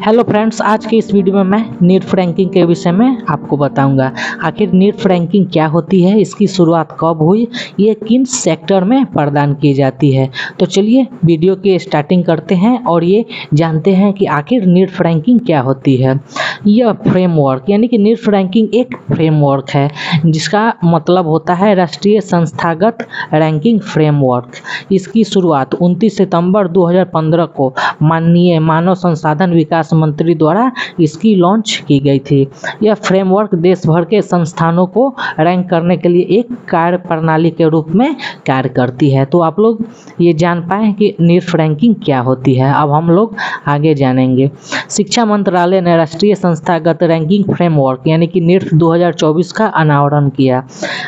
Hello friends, आज के इस वीडियो में मैं नीट रैंकिंग के विषय में आपको बताऊंगा। आखिर नीट रैंकिंग क्या होती है, इसकी शुरुआत कब हुई, ये किन सेक्टर में प्रदान की जाती है। तो चलिए वीडियो की स्टार्टिंग करते हैं और ये जानते हैं कि आखिर नीट रैंकिंग क्या होती है। यह फ्रेमवर्क यानी कि नीट रैंकिंग एक फ्रेमवर्क है जिसका मतलब होता है राष्ट्रीय संस्थागत रैंकिंग फ्रेमवर्क। इसकी शुरुआत 29 सितंबर 2015 को माननीय मानव संसाधन विकास मंत्री द्वारा इसकी लॉन्च की गई थी। यह फ्रेमवर्क देश भर के संस्थानों को रैंक करने के लिए एक कार्य प्रणाली के रूप में कार्य करती है। तो आप लोग ये जान पाए कि नीट रैंकिंग क्या होती है। अब हम लोग आगे जानेंगे। शिक्षा मंत्रालय ने राष्ट्रीय संस्थागत रैंकिंग फ्रेमवर्क यानी कि नीट 2024 का अनावरण किया।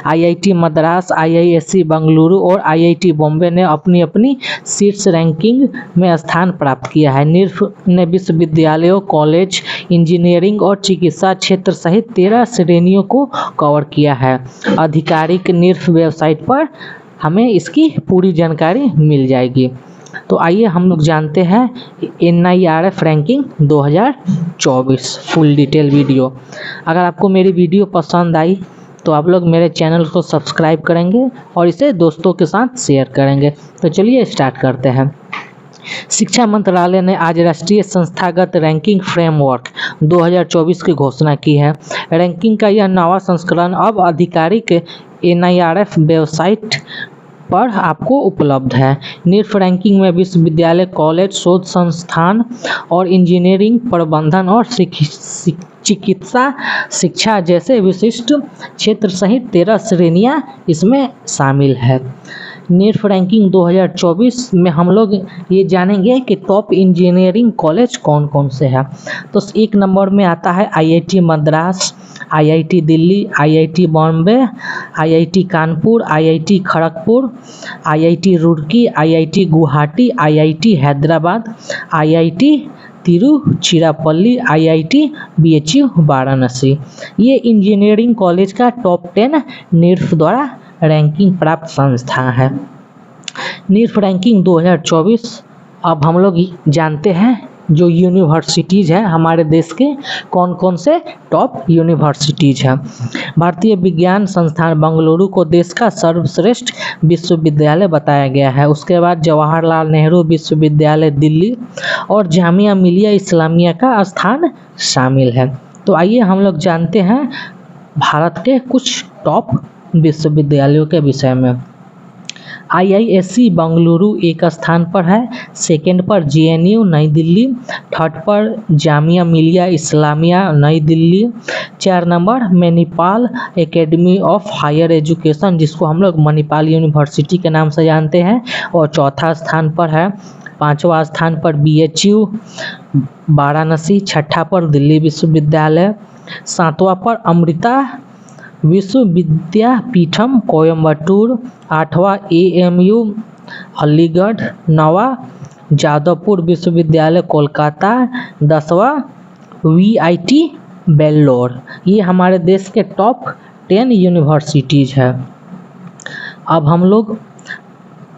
आईआईटी मद्रास, आईआईएससी बेंगलुरु और आईआईटी बॉम्बे ने अपनी अपनी शीर्ष रैंकिंग में स्थान प्राप्त किया है। नीट ने विश्वविद्यालयों, कॉलेज, इंजीनियरिंग और चिकित्सा क्षेत्र सहित 13 श्रेणियों को कवर किया है। आधिकारिक नीट वेबसाइट पर हमें इसकी पूरी जानकारी मिल जाएगी। तो आइए हम लोग जानते हैं NIRF ranking 2024 full detail video. अगर आपको मेरी वीडियो पसंद आई तो आप लोग मेरे चैनल को सब्सक्राइब करेंगे और इसे दोस्तों के साथ शेयर करेंगे। तो चलिए स्टार्ट करते हैं। शिक्षा मंत्रालय ने आज राष्ट्रीय संस्थागत रैंकिंग फ्रेमवर्क 2024 की घोषणा की है। रैंकिंग का यह नवा संस्करण अब आधिकारिक NIRF वेबसाइट पर आपको उपलब्ध है। नीट रैंकिंग में विश्वविद्यालय, कॉलेज, शोध संस्थान और इंजीनियरिंग, प्रबंधन और चिकित्सा शिक्षा जैसे विशिष्ट क्षेत्र सहित 13 श्रेणियां इसमें शामिल है। नीट रैंकिंग 2024 में हम लोग ये जानेंगे कि टॉप इंजीनियरिंग कॉलेज कौन कौन से हैं। तो एक नंबर में आता है IIT Madras, IIT Delhi, IIT Bombay, IIT Kanpur, IIT Kharagpur, IIT Roorkee, IIT Guwahati, IIT Hyderabad, IIT Tiruchirappalli, IIT BHU Varanasi. ये इंजीनियरिंग कॉलेज का टॉप 10 नीट द्वारा रैंकिंग प्राप्त संस्था है। नीट रैंकिंग 2024 अब हम लोग जानते हैं जो यूनिवर्सिटीज़ हैं हमारे देश के कौन कौन से टॉप यूनिवर्सिटीज़ हैं। भारतीय विज्ञान संस्थान बेंगलुरु को देश का सर्वश्रेष्ठ विश्वविद्यालय बताया गया है। उसके बाद जवाहरलाल नेहरू विश्वविद्यालय दिल्ली और जामिया मिलिया इस्लामिया का स्थान शामिल है। तो आइए हम लोग जानते हैं भारत के कुछ टॉप विश्वविद्यालयों के विषय में। IISc बेंगलुरु एक स्थान पर है, सेकंड पर JNU नई दिल्ली, थर्ड पर जामिया मिलिया इस्लामिया नई Delhi, 4 number Manipal academy of higher education जिसको हम लोग मणिपाल यूनिवर्सिटी के नाम से जानते हैं और चौथा स्थान पर है। 5वां स्थान पर BHU वाराणसी, 6ठा पर दिल्ली विश्वविद्यालय, 7वां पर अमृता विश्वविद्यापीठम कोयम्बटूर, 8वां AMU अलीगढ़, 9वां जादवपुर विश्वविद्यालय कोलकाता, 10वां VIT बेल्लोर। ये हमारे देश के टॉप 10 यूनिवर्सिटीज़ है। अब हम लोग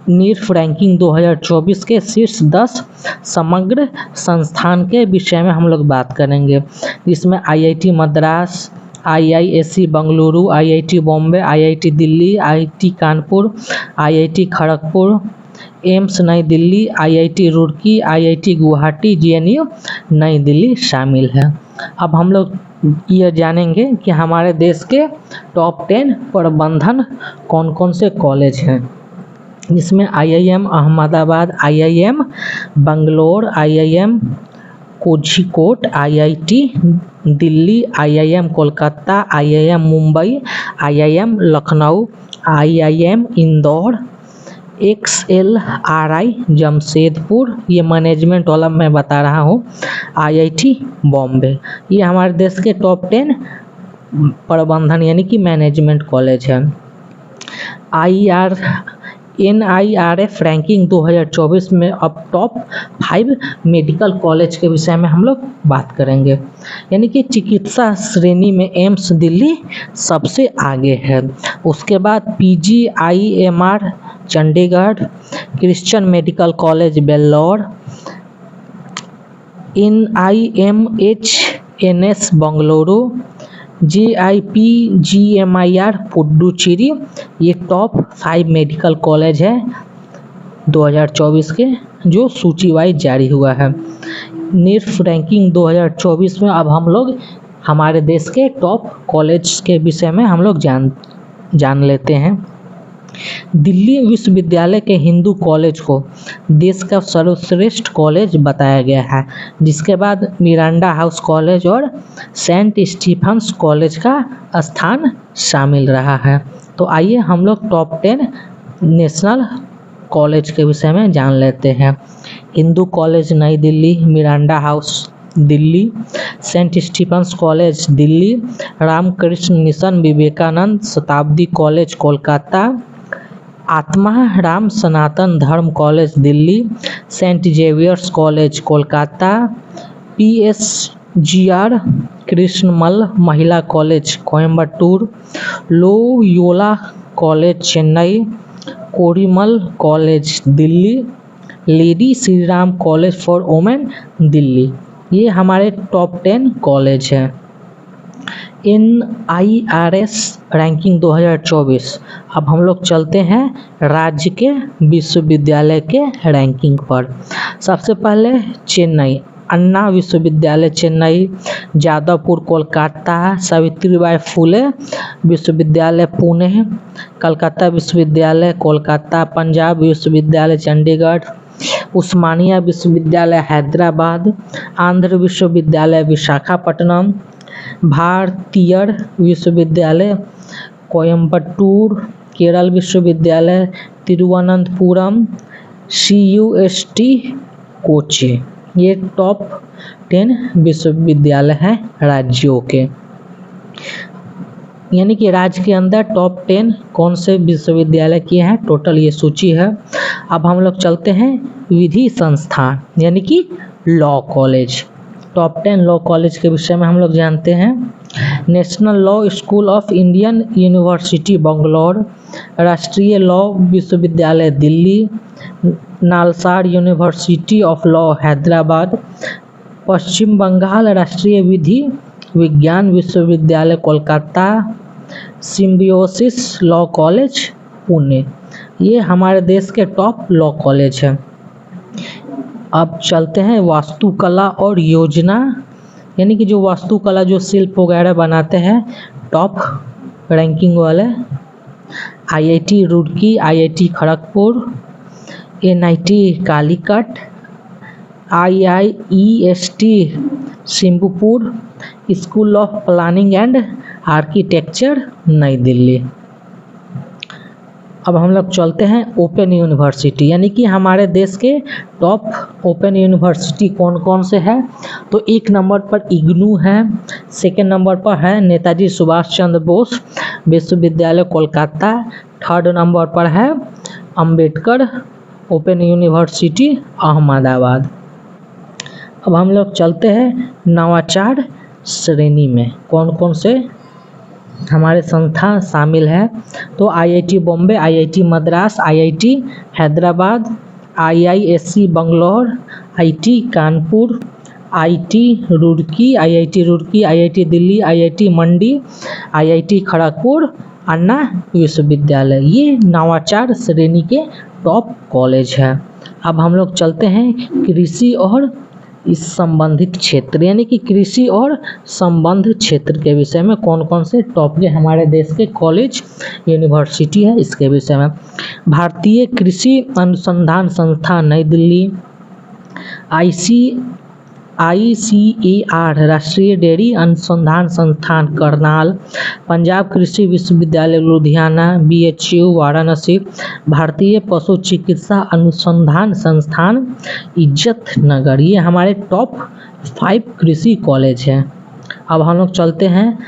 नीट रैंकिंग 2024 के शीर्ष 10 समग्र संस्थान के विषय में हम लोग बात करेंगे, जिसमें IIT Madras, IISc Bengaluru, IIT Bombay, IIT Delhi, IIT Kanpur, IIT Kharagpur, AIIMS नई Delhi, IIT Roorkee, IIT Guwahati, JNU नई दिल्ली शामिल है। अब हम लोग यह जानेंगे कि हमारे देश के टॉप 10 प्रबंधन कौन कौन से कॉलेज हैं, जिसमें IIM Ahmedabad, IIM Bangalore, IIM Kozhikode, IIT Delhi, IIM Kolkata, IIM Mumbai, IIM Lucknow, IIM Indore, XLRI Jamshedpur, ये मैनेजमेंट वाला मैं बता रहा हूँ, IIT बॉम्बे। ये हमारे देश के टॉप 10 प्रबंधन यानी कि मैनेजमेंट कॉलेज हैं। NIRF रैंकिंग 2024 में अब टॉप 5 मेडिकल कॉलेज के विषय में हम लोग बात करेंगे, यानी कि चिकित्सा श्रेणी में एम्स दिल्ली सबसे आगे है। उसके बाद PGIMR Chandigarh, Christian medical college Vellore, NIMHNS Bengaluru, JIPGMIR Puducherry. ये टॉप 5 मेडिकल कॉलेज है 2024 के जो सूची वाइज जारी हुआ है। नीट रैंकिंग 2024 में अब हम लोग हमारे देश के टॉप कॉलेज के विषय में हम लोग जान लेते हैं। दिल्ली विश्वविद्यालय के हिंदू कॉलेज को देश का सर्वश्रेष्ठ कॉलेज बताया गया है, जिसके बाद मिरांडा हाउस कॉलेज और सेंट स्टीफन्स कॉलेज का स्थान शामिल रहा है। तो आइए हम लोग टॉप 10 नेशनल कॉलेज के विषय में जान लेते हैं। Hindu college Nai Delhi, Miranda house Delhi, saint Stephen's college Delhi, Ramakrishna mission Vivekananda Shatabdi college Kolkata, Atma Ram Sanatan Dharma college Delhi, saint Xavier's college Kolkata, PSGR Krishnammal Mahila college Coimbatore, Loyola college Chennai, Kirorimal college Delhi, lady Shri Ram college for women Delhi. ये हमारे टॉप 10 कॉलेज हैं। NIRS ranking 2024। अब हम लोग चलते हैं राज्य के विश्वविद्यालय के रैंकिंग पर। सबसे पहले चेन्नई, अन्ना विश्वविद्यालय चेन्नई, जादवपुर कोलकाता, सावित्रीबाई फुले विश्वविद्यालय पुणे, कलकत्ता विश्वविद्यालय कोलकाता, पंजाब विश्वविद्यालय चंडीगढ़, उस्मानिया विश्वविद्यालय हैदराबाद, आंध्र विश्वविद्यालय विशाखापट्टनम, भारतीयर विश्वविद्यालय कोयम्बटूर, केरल विश्वविद्यालय तिरुवनंतपुरम, CUST कोच्चि। ये टॉप 10 विश्वविद्यालय हैं राज्यों के, यानी कि राज्य के अंदर टॉप 10 कौन से विश्वविद्यालय किए हैं, टोटल ये सूची है। अब हम लोग चलते हैं विधि संस्थान यानी कि law college. Top 10 law college के विषय में हम लोग जानते हैं। National law school of Indian university Bangalore, राष्ट्रीय लॉ विश्वविद्यालय Delhi, NALSAR university of law Hyderabad, Paschim Bengal राष्ट्रीय विधि विज्ञान विश्वविद्यालय Kolkata, Symbiosis law college Pune. ये हमारे देश के टॉप लॉ कॉलेज हैं। अब चलते हैं वास्तुकला और योजना, यानी कि जो वास्तुकला जो शिल्प वगैरह बनाते हैं, टॉप रैंकिंग वाले IIT Roorkee, IIT Kharagpur, NIT Calicut, IIEST Singhpur, school of planning and architecture नई दिल्ली। अब हम लोग चलते हैं ओपन यूनिवर्सिटी, यानी कि हमारे देश के टॉप ओपन यूनिवर्सिटी कौन कौन से हैं। तो 1 नंबर पर इग्नू है, 2nd नंबर पर है नेताजी सुभाष चंद्र बोस विश्वविद्यालय कोलकाता, 3rd नंबर पर है अंबेडकर ओपन यूनिवर्सिटी अहमदाबाद। अब हम लोग चलते हैं नवाचार श्रेणी में कौन कौन से हमारे संस्थान शामिल है। तो IIT Bombay, IIT Madras, IIT Hyderabad, IISc Bangalore, IT Kanpur, IIT Roorkee, IIT Delhi, IIT Mandi, IIT Kharagpur, अन्ना विश्वविद्यालय। ये नवाचार श्रेणी के टॉप कॉलेज है। अब हम लोग चलते हैं कृषि और इस संबंधित क्षेत्र, यानी कि कृषि और संबंध क्षेत्र के विषय में कौन कौन से टॉप के हमारे देश के कॉलेज यूनिवर्सिटी है इसके विषय में। भारतीय कृषि अनुसंधान संस्थान नई दिल्ली, ICAR राष्ट्रीय डेयरी अनुसंधान संस्थान करनाल, पंजाब कृषि विश्वविद्यालय लुधियाना, BHU वाराणसी, भारतीय पशु चिकित्सा अनुसंधान संस्थान इज्जत नगर। ये हमारे टॉप 5 कृषि कॉलेज हैं। अब हम लोग चलते हैं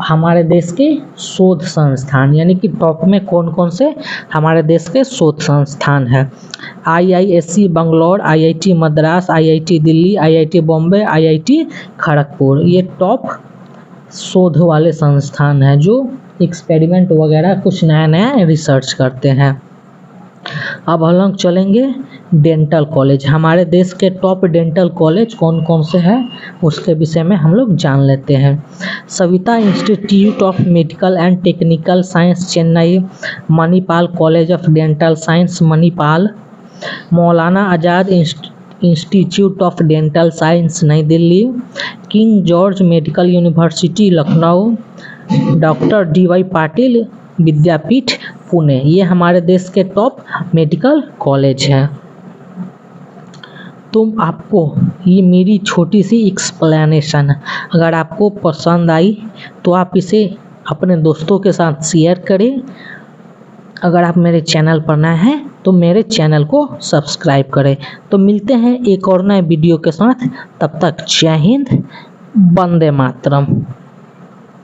हमारे देश के शोध संस्थान, यानी कि टॉप में कौन कौन से हमारे देश के शोध संस्थान हैं। IISc Bangalore, IIT Madras, IIT Delhi, IIT Bombay, IIT Kharagpur. ये टॉप शोध वाले संस्थान हैं जो एक्सपेरिमेंट वगैरह कुछ नया नया रिसर्च करते हैं। अब हम लोग चलेंगे डेंटल कॉलेज। हमारे देश के टॉप डेंटल कॉलेज कौन कौन से हैं उसके विषय में हम लोग जान लेते हैं। Savita institute of medical and technical science Chennai, Manipal college of dental science Manipal, Maulana Azad institute of dental science Nai Delhi, King George medical university Lucknow, doctor DY Patil Vidyapeeth Pune. ये हमारे देश के टॉप मेडिकल कॉलेज हैं। तो आपको ये मेरी छोटी सी एक्सप्लेनेशन अगर आपको पसंद आई तो आप इसे अपने दोस्तों के साथ शेयर करें। अगर आप मेरे चैनल पर नए हैं तो मेरे चैनल को सब्सक्राइब करें। तो मिलते हैं एक और नए वीडियो के साथ, तब तक जय हिंद, वंदे मातरम।